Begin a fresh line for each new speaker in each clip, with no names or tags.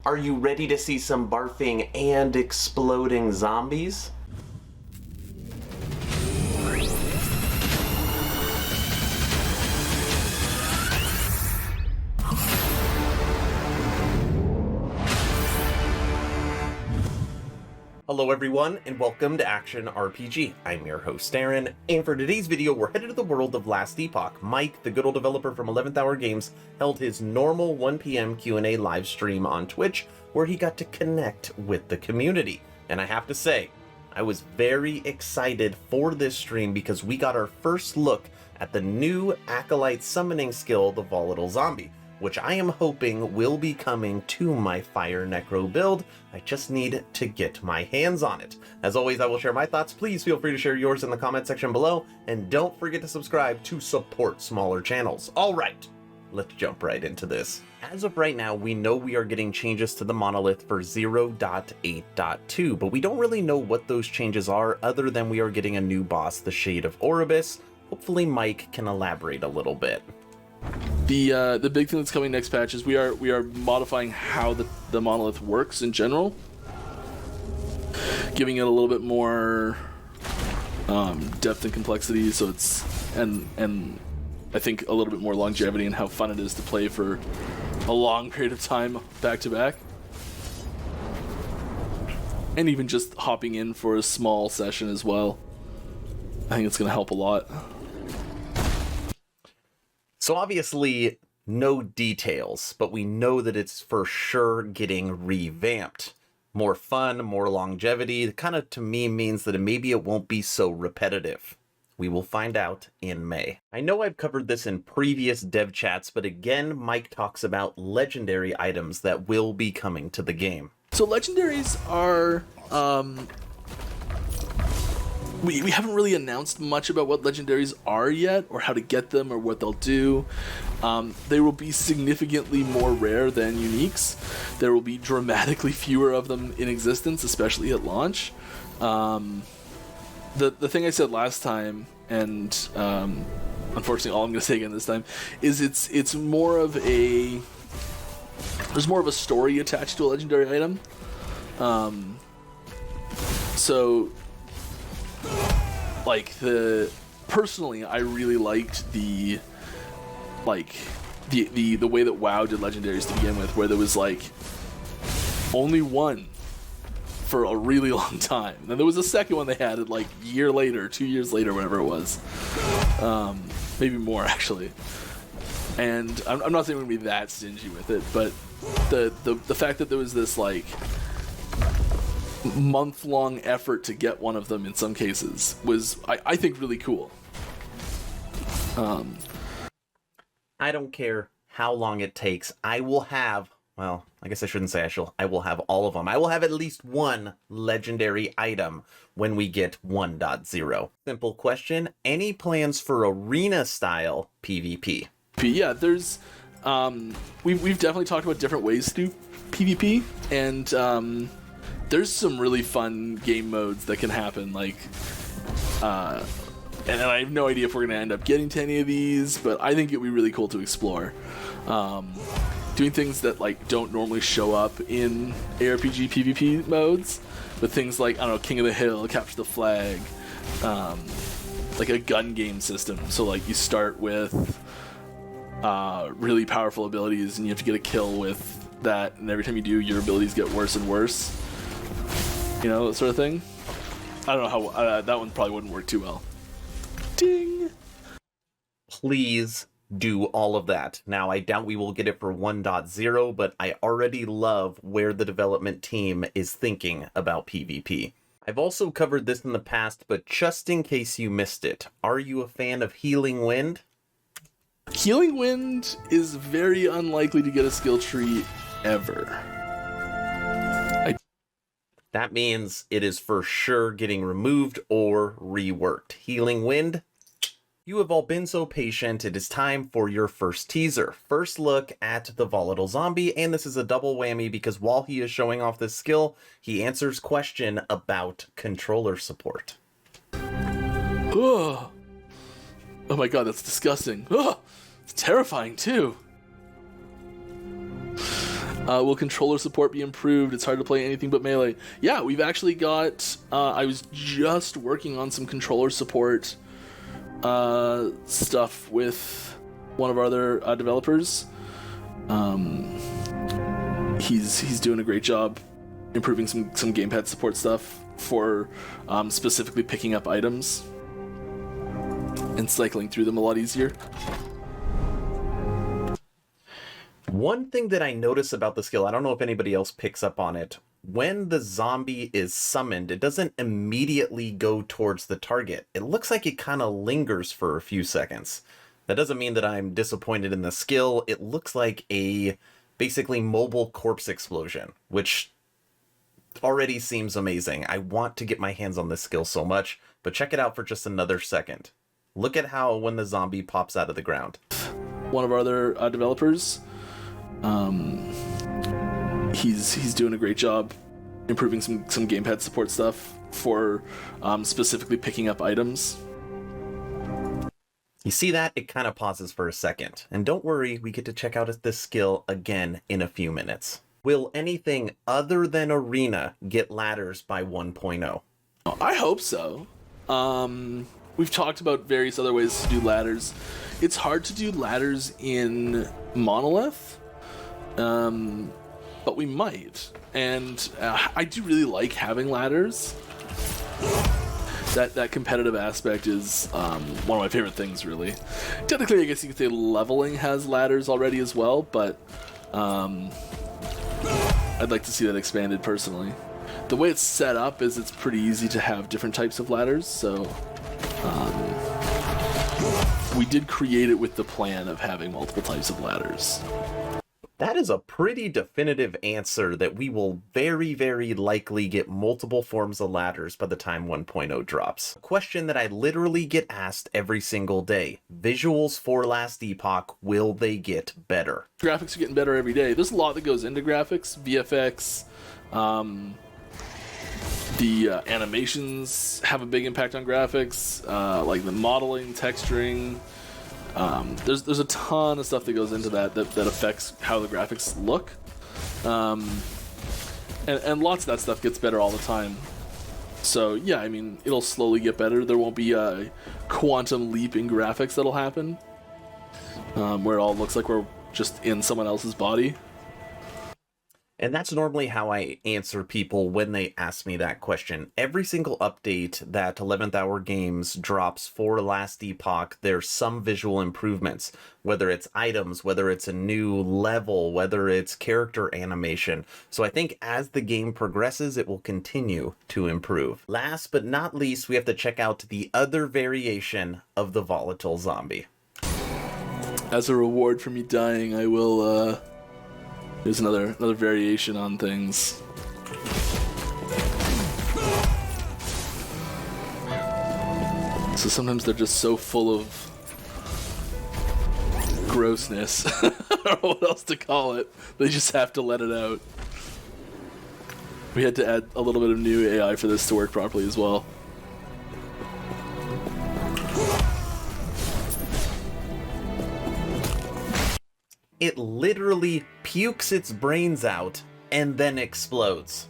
Are you ready to see some barfing and exploding zombies? Hello everyone, and welcome to Action RPG. I'm your host Aaron, and for today's video we're headed to the world of Last Epoch. Mike, the good old developer from 11th Hour Games, held his normal 1 PM Q&A live stream on Twitch, where he got to connect with the community. And I have to say, I was very excited for this stream because we got our first look at the new Acolyte summoning skill, the Volatile Zombie, which I am hoping will be coming to my Fire Necro build. I just need to get my hands on it. As always, I will share my thoughts. Please feel free to share yours in the comment section below, and don't forget to subscribe to support smaller channels. All right, let's jump right into this. As of right now, we know we are getting changes to the monolith for 0.8.2, but we don't really know what those changes are other than we are getting a new boss, the Shade of Oribus. Hopefully Mike can elaborate a little bit.
The big thing that's coming next patch is we are modifying how the monolith works in general, giving it a little bit more depth and complexity. So it's and I think a little bit more longevity in how fun it is to play for a long period of time back to back, and even just hopping in for a small session as well. I think it's going to help a lot.
So obviously, no details, but we know that it's for sure getting revamped. More fun, more longevity. It kind of, to me, means that maybe it won't be so repetitive. We will find out in May. I know I've covered this in previous dev chats, but again, Mike talks about legendary items that will be coming to the game.
So legendaries are... We haven't really announced much about what legendaries are yet, or how to get them, or what they'll do. They will be significantly more rare than uniques. There will be dramatically fewer of them in existence, especially at launch. The thing I said last time, and unfortunately all I'm going to say again this time, is it's more of a... There's more of a story attached to a legendary item. So... personally, I really liked the way that WoW did legendaries to begin with, where there was only one for a really long time. Then there was a second one they had at year later, 2 years later, whatever it was, maybe more actually. And I'm not saying we're gonna be that stingy with it, but the fact that there was this month-long effort to get one of them in some cases was, I think, really cool.
I don't care how long it takes. I will have, well, I guess I shouldn't say I will have all of them. I will have at least one legendary item when we get 1.0. Simple question, any plans for arena-style PvP?
Yeah, there's... we've definitely talked about different ways to do PvP, and... there's some really fun game modes that can happen, and I have no idea if we're going to end up getting to any of these, but I think it would be really cool to explore. Doing things that don't normally show up in ARPG PvP modes, but things like, I don't know, King of the Hill, Capture the Flag, a gun game system. So you start with really powerful abilities, and you have to get a kill with that, and every time you do, your abilities get worse and worse. You know, that sort of thing. I don't know how... that one probably wouldn't work too well. Ding!
Please do all of that. Now, I doubt we will get it for 1.0, but I already love where the development team is thinking about PvP. I've also covered this in the past, but just in case you missed it, are you a fan of Healing Wind?
Healing Wind is very unlikely to get a skill tree ever.
That means it is for sure getting removed or reworked. Healing Wind, you have all been so patient. It is time for your first teaser. First look at the Volatile Zombie, and this is a double whammy because while he is showing off this skill, he answers question about controller support.
Oh my god, that's disgusting. It's terrifying too. Will controller support be improved? It's hard to play anything but melee. Yeah, we've actually got... I was just working on some controller support stuff with one of our other developers. He's doing a great job improving some gamepad support stuff for specifically picking up items and cycling through them a lot easier.
One thing that I notice about the skill, I don't know if anybody else picks up on it, when the zombie is summoned, it doesn't immediately go towards the target. It looks like it kind of lingers for a few seconds. That doesn't mean that I'm disappointed in the skill. It looks like a basically mobile corpse explosion, which already seems amazing. I want to get my hands on this skill so much, but check it out for just another second. Look at how when the zombie pops out of the ground.
One of our other developers, he's doing a great job improving some gamepad support stuff for specifically picking up items.
You see that? It kind of pauses for a second. And don't worry, we get to check out this skill again in a few minutes. Will anything other than Arena get ladders by 1.0?
I hope so. We've talked about various other ways to do ladders. It's hard to do ladders in Monolith, but we might. And I do really like having ladders. That competitive aspect is one of my favorite things, really. Technically, I guess you could say leveling has ladders already as well, but I'd like to see that expanded personally. The way it's set up is it's pretty easy to have different types of ladders, so we did create it with the plan of having multiple types of ladders.
That is a pretty definitive answer that we will very, very likely get multiple forms of ladders by the time 1.0 drops. A question that I literally get asked every single day. Visuals for Last Epoch, will they get better?
Graphics are getting better every day. There's a lot that goes into graphics, VFX, the animations have a big impact on graphics, like the modeling, texturing. There's a ton of stuff that goes into that affects how the graphics look, and lots of that stuff gets better all the time. So yeah, I mean, it'll slowly get better. There won't be a quantum leap in graphics that'll happen, where it all looks like we're just in someone else's body.
And that's normally how I answer people when they ask me that question. Every single update that 11th Hour Games drops for Last Epoch, there's some visual improvements, whether it's items, whether it's a new level, whether it's character animation. So I think as the game progresses, it will continue to improve. Last but not least, we have to check out the other variation of the Volatile zombie.
As a reward for me dying, I will, there's another variation on things. So sometimes they're just so full of grossness, I don't know what else to call it. They just have to let it out. We had to add a little bit of new AI for this to work properly as well.
It literally pukes its brains out and then explodes.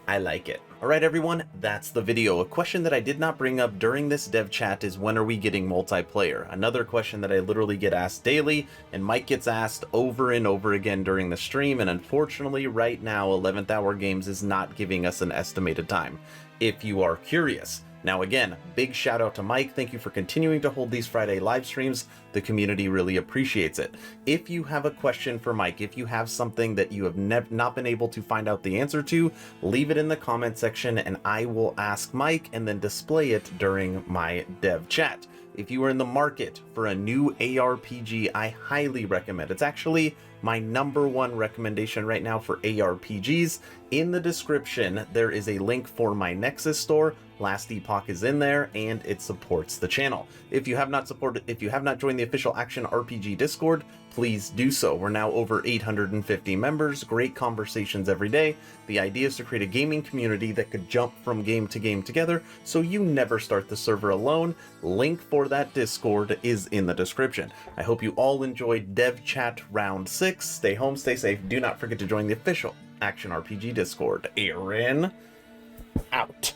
I like it. Alright everyone, that's the video. A question that I did not bring up during this dev chat is when are we getting multiplayer? Another question that I literally get asked daily, and Mike gets asked over and over again during the stream, and unfortunately right now 11th Hour Games is not giving us an estimated time, if you are curious. Now again, big shout out to Mike. Thank you for continuing to hold these Friday live streams. The community really appreciates it. If you have a question for Mike, if you have something that you have not been able to find out the answer to, leave it in the comment section and I will ask Mike and then display it during my dev chat. If you are in the market for a new ARPG, I highly recommend. It's actually my #1 recommendation right now for ARPGs. In the description, there is a link for my Nexus store. Last Epoch is in there, and it supports the channel. If you have not joined the official Action RPG Discord, please do so. We're now over 850 members, great conversations every day. The idea is to create a gaming community that could jump from game to game together, so you never start the server alone. Link for that Discord is in the description. I hope you all enjoyed Dev Chat Round 6. Stay home, stay safe. Do not forget to join the official Action RPG Discord. Aaron, out.